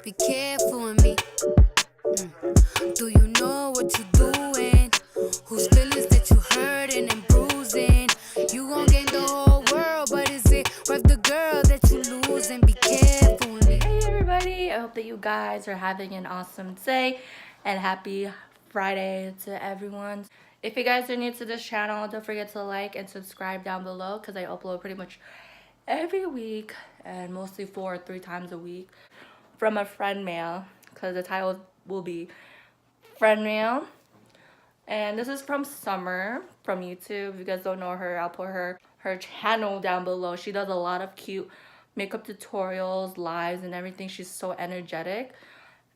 Be careful with me. Do you know what you're doing? Whose feelings that you hurting and bruising? You gon' gain the whole world, but is it worth the girl that you losing? Be careful with me. Hey everybody, I hope that you guys are having an awesome day and happy Friday to everyone. If you guys are new to this channel, don't forget to like and subscribe down below because I upload pretty much every week and mostly 4 or 3 times a week from a friend mail, because the title will be friend mail. And this is from Summer from YouTube. If you guys don't know her, I'll put her channel down below. She does a lot of cute makeup tutorials, lives, and everything. She's so energetic,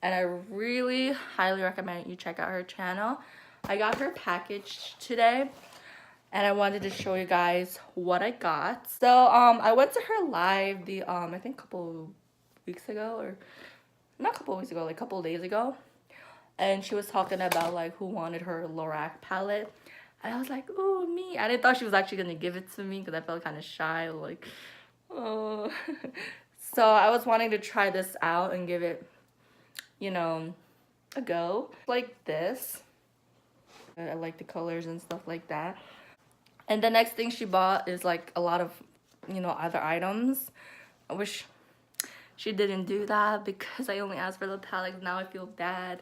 and I really highly recommend you check out her channel. I got her package today, and I wanted to show you guys what I got. So I went to her live the I think a couple weeks ago, or not a couple weeks ago, like a couple days ago, and she was talking about like who wanted her Lorac palette, and I was like, ooh, me. I didn't thought she was actually gonna give it to me because I felt kind of shy, like, oh. So I was wanting to try this out and give it, you know, a go. Like this. I like the colors and stuff like that. And the next thing she bought is like a lot of, you know, other items. I wish she didn't do that because I only asked for the palette. Now I feel bad,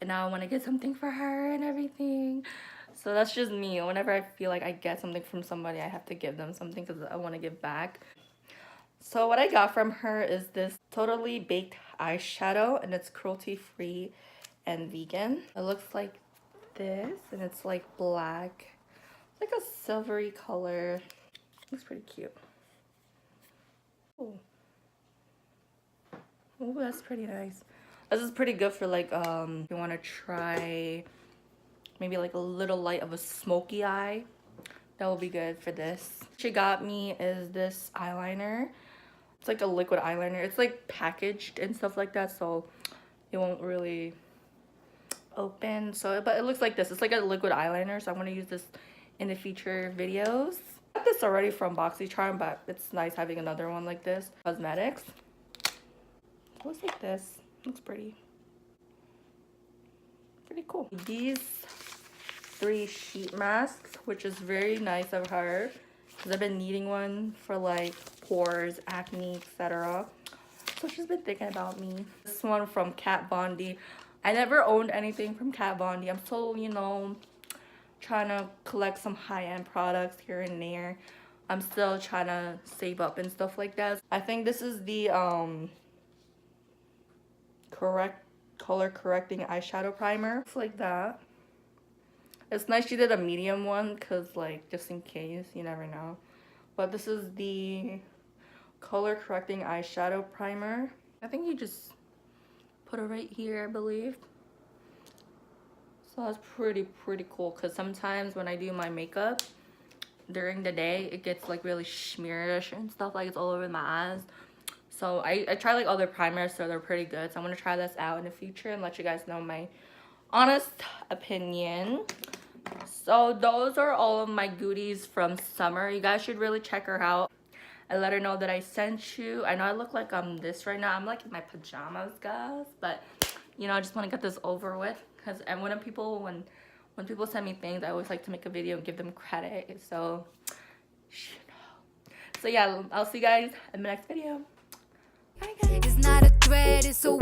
and now I want to get something for her and everything. So that's just me. Whenever I feel like I get something from somebody, I have to give them something because I want to give back. So what I got from her is this Totally Baked eyeshadow, and it's cruelty free and vegan. It looks like this, and it's like black. It's like a silvery color. Looks pretty cute. Ooh. Ooh, that's pretty nice. This is pretty good for like if you want to try maybe like a little light of a smoky eye. That will be good for this. What she got me is this eyeliner. It's like a liquid eyeliner. It's like packaged and stuff like that, so it won't really open. So, but it looks like this. It's like a liquid eyeliner, so I'm gonna use this in the future videos. I got this already from BoxyCharm, but it's nice having another one like this. Cosmetics. It looks like this. Looks pretty. Pretty cool. These 3 sheet masks, which is very nice of her, because I've been needing one for like pores, acne, etc. So she's been thinking about me. This one from Kat Von D. I never owned anything from Kat Von D. I'm still, you know, trying to collect some high-end products here and there. I'm still trying to save up and stuff like that. I think this is the color correcting eyeshadow primer. It's like that. It's nice she did a medium one because, like, just in case, you never know. But this is the color correcting eyeshadow primer. I think you just put it right here, I believe. So that's pretty cool, because sometimes when I do my makeup during the day, it gets like really smearish and stuff, like it's all over my eyes. So I try like other primers, so they're pretty good. So I'm gonna try this out in the future and let you guys know my honest opinion. So those are all of my goodies from Summer. You guys should really check her out and let her know that I sent you. I know I look like I'm this right now. I'm like in my pajamas, guys, but you know, I just want to get this over with, because when people send me things, I always like to make a video and give them credit. So you know. So yeah, I'll see you guys in the next video. Bye guys. It's not a threat, it's a